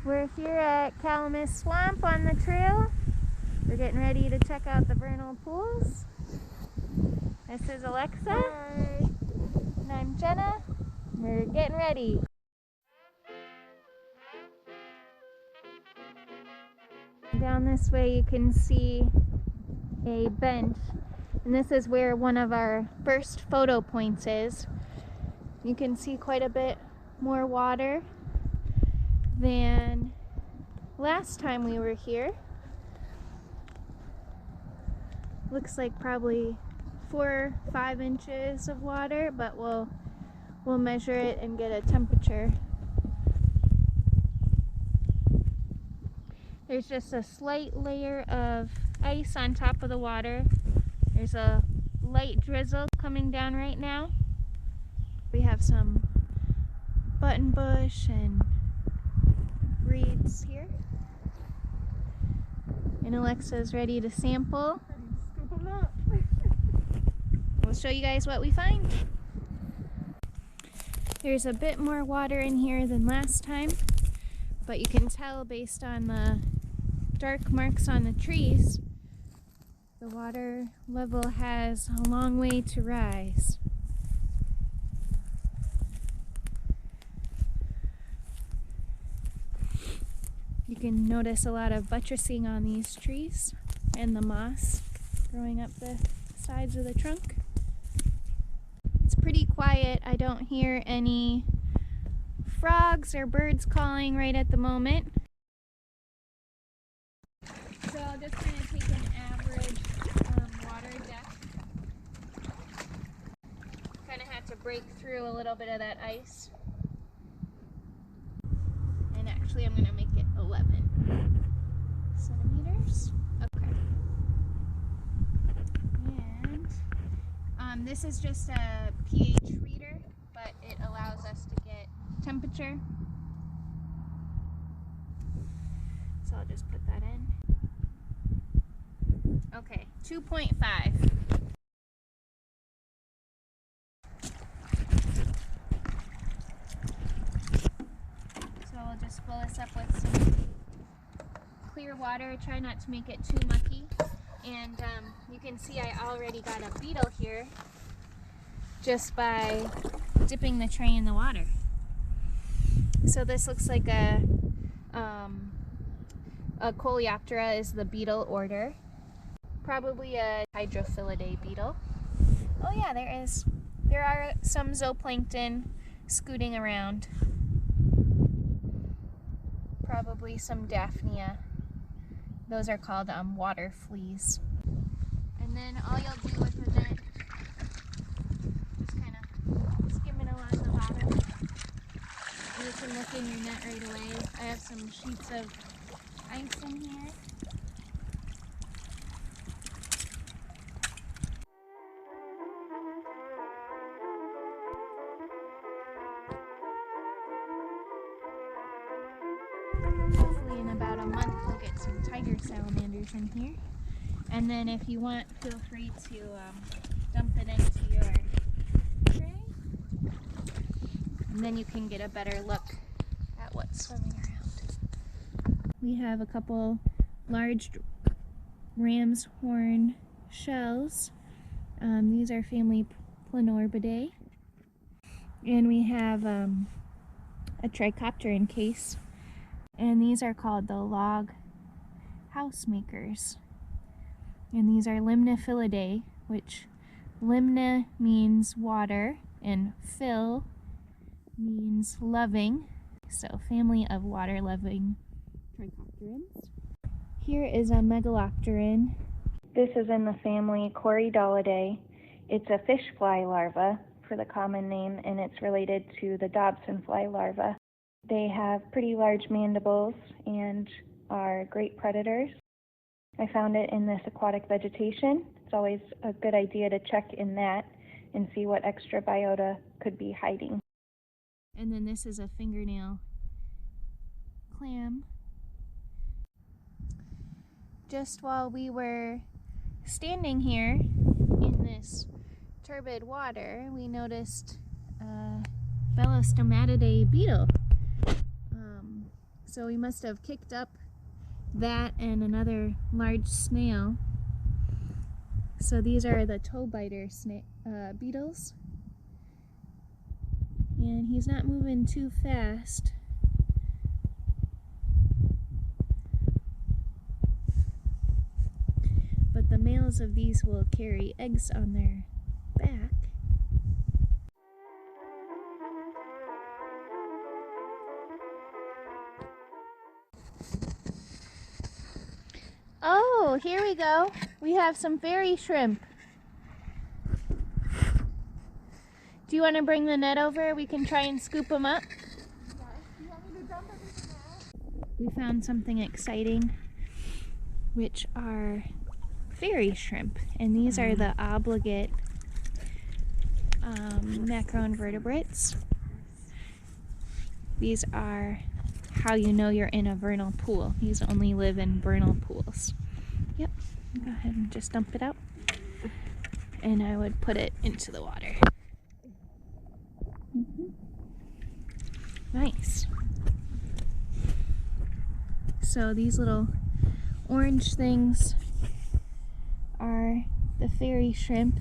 We're here at Calamus Swamp on the trail. We're getting ready to check out the vernal pools. This is Alexa. Hi. And I'm Jenna. We're getting ready. Down this way you can see a bench, and this is where one of our first photo points is. You can see quite a bit more water than last time we were here. Looks like probably 4 or 5 inches of water, but we'll measure it and get a temperature. There's just a slight layer of ice on top of the water. There's a light drizzle coming down right now. We have some buttonbush and reeds here. And Alexa's ready to sample. We'll show you guys what we find. There's a bit more water in here than last time, but you can tell based on the dark marks on the trees, the water level has a long way to rise. You can notice a lot of buttressing on these trees and the moss growing up the sides of the trunk. It's pretty quiet. I don't hear any frogs or birds calling right at the moment. So I'll just kind of take an average water depth. Kind of had to break through a little bit of that ice. And actually I'm going to make it 11 centimeters. Okay. And this is just a pH reader, but it allows us to get temperature. So I'll just put that in. Okay, 2.5. So I'll just fill this up with some clear water. Try not to make it too mucky. And you can see I already got a beetle here just by dipping the tray in the water. So this looks like a Coleoptera is the beetle order. Probably a Hydrophilidae beetle. Oh yeah, there are some zooplankton scooting around. Probably some Daphnia. Those are called water fleas. And then all you'll do with the net, just kind of skim it along the bottom. You can look in your net right away. I have some sheets of ice in here. Hopefully in about a month we'll get some tiger salamanders in here. And then if you want, feel free to dump it into your tray. And then you can get a better look at what's swimming around. We have a couple large ram's horn shells. These are family Plenorbidae. And we have a Trichopteran case. And these are called the log housemakers. And these are Limnophilidae, which limna means water and phil means loving. So family of water-loving Trichopterans. Here is a Megalopteran. This is in the family Corydalidae. It's a fish fly larva for the common name, and it's related to the Dobson fly larva. They have pretty large mandibles and are great predators. I found it in this aquatic vegetation. It's always a good idea to check in that and see what extra biota could be hiding. And then this is a fingernail clam. Just while we were standing here in this turbid water, we noticed a Belostomatidae beetle So we must have kicked up that and another large snail. So these are the toe biter beetles. And he's not moving too fast. But the males of these will carry eggs on their back. Oh, here we go. We have some fairy shrimp. Do you want to bring the net over? We can try and scoop them up. Yes. Do you want me to dump everything out? We found something exciting, which are fairy shrimp. And these are the obligate macroinvertebrates. These are how you know you're in a vernal pool. These only live in vernal pools. Yep, go ahead and just dump it out. And I would put it into the water. Nice. So these little orange things are the fairy shrimp,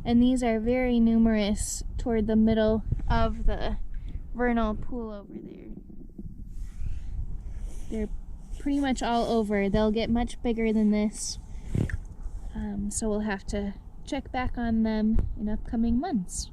and these are very numerous toward the middle of the vernal pool over there. They're pretty much all over. They'll get much bigger than this, so we'll have to check back on them in upcoming months.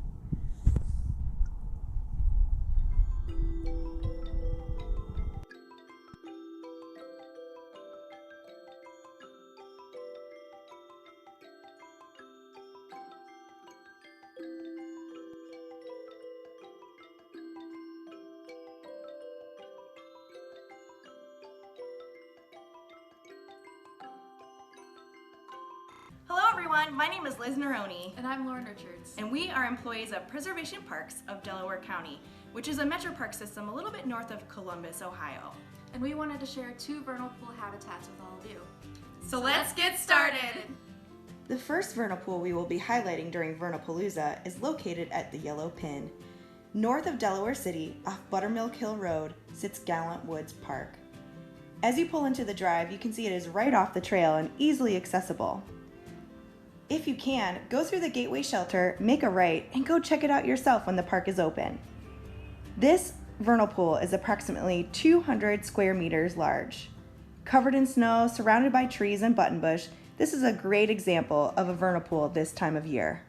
Hello everyone, my name is Liz Neroni, And I'm Lauren Richards. and we are employees of Preservation Parks of Delaware County, which is a metro park system a little bit north of Columbus, Ohio. And we wanted to share 2 vernal pool habitats with all of you. So let's get started! The first vernal pool we will be highlighting during Vernalpalooza is located at the Yellow Pin. North of Delaware City, off Buttermilk Hill Road, sits Gallant Woods Park. As you pull into the drive, you can see it is right off the trail and easily accessible. If you can, go through the Gateway Shelter, make a right, and go check it out yourself when the park is open. This vernal pool is approximately 200 square meters large. Covered in snow, surrounded by trees and buttonbush, this is a great example of a vernal pool this time of year.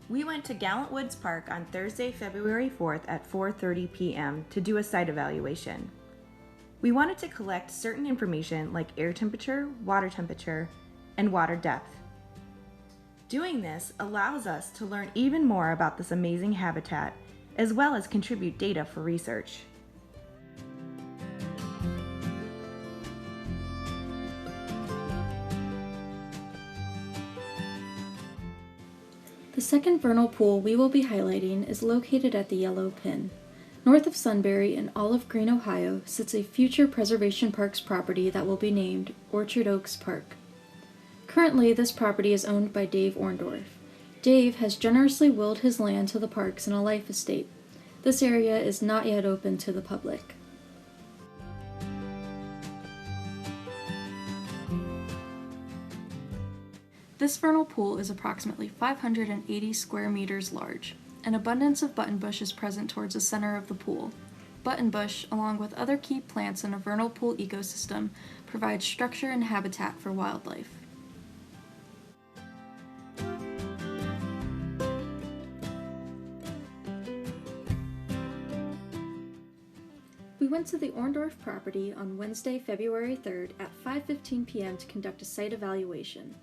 We went to Gallant Woods Park on Thursday, February 4th at 4:30 p.m. to do a site evaluation. We wanted to collect certain information like air temperature, and water depth. Doing this allows us to learn even more about this amazing habitat, as well as contribute data for research. The second vernal pool we will be highlighting is located at the Yellow Pin. North of Sunbury in Olive Green, Ohio, sits a future Preservation Parks property that will be named Orchard Oaks Park. Currently, this property is owned by Dave Orndorff. Dave has generously willed his land to the parks in a life estate. This area is not yet open to the public. This vernal pool is approximately 580 square meters large. An abundance of buttonbush is present towards the center of the pool. Buttonbush, along with other key plants in a vernal pool ecosystem, provides structure and habitat for wildlife. We went to the Orndorff property on Wednesday, February 3rd at 5:15 p.m. to conduct a site evaluation.